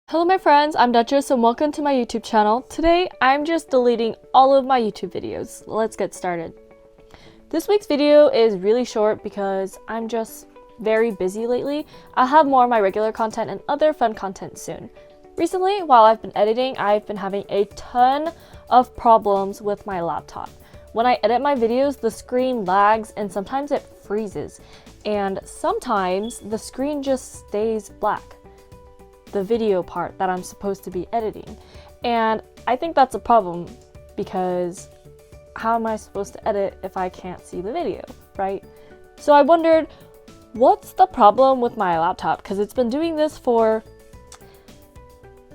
Hello my friends, I'm Duchess and welcome to my YouTube channel. Today, I'm just deleting all of my YouTube videos. Let's get started. This week's video is really short because I'm just very busy lately. I'll have more of my regular content and other fun content soon. Recently, while I've been editing, I've been having a ton of problems with my laptop. When I edit my videos, the screen lags and sometimes it freezes. And sometimes the screen just stays black. The video part that I'm supposed to be editing. And I think that's a problem because how am I supposed to edit if I can't see the video, right? So I wondered, what's the problem with my laptop? Because it's been doing this for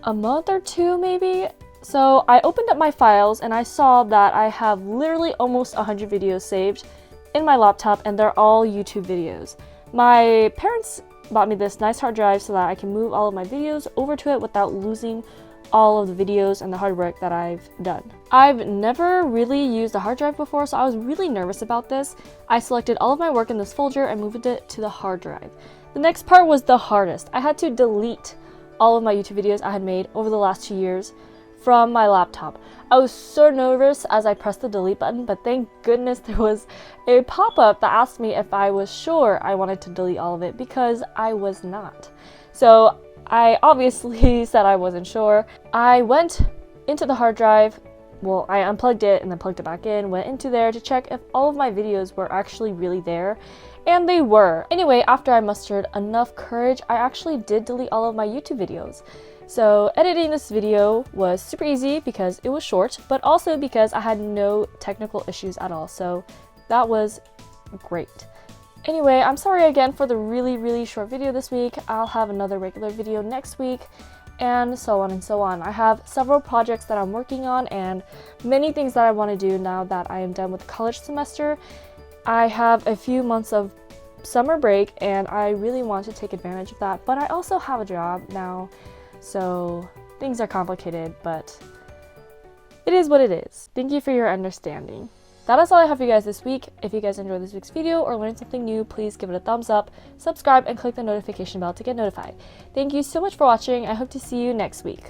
a month or two maybe. So I opened up my files and I saw that I have literally almost 100 videos saved in my laptop and they're all YouTube videos. My parents bought me this nice hard drive so that I can move all of my videos over to it without losing all of the videos and the hard work that I've done. I've never really used a hard drive before, so I was really nervous about this. I selected all of my work in this folder and moved it to the hard drive. The next part was the hardest. I had to delete all of my YouTube videos I had made over the last 2 years from my laptop. I was so nervous as I pressed the delete button, but thank goodness there was a pop-up that asked me if I was sure I wanted to delete all of it, because I was not. So I obviously said I wasn't sure. I went into the hard drive, well, I unplugged it and then plugged it back in, went into there to check if all of my videos were actually really there, and they were. Anyway, after I mustered enough courage, I actually did delete all of my YouTube videos. So editing this video was super easy because it was short, but also because I had no technical issues at all, so that was great. Anyway, I'm sorry again for the really short video this week. I'll have another regular video next week, and so on and so on. I have several projects that I'm working on and many things that I want to do now that I am done with the college semester. I have a few months of summer break and I really want to take advantage of that, but I also have a job now. So things are complicated, but it is what it is. Thank you for your understanding. That is all I have for you guys this week. If you guys enjoyed this week's video or learned something new, please give it a thumbs up, subscribe, and click the notification bell to get notified. Thank you so much for watching. I hope to see you next week.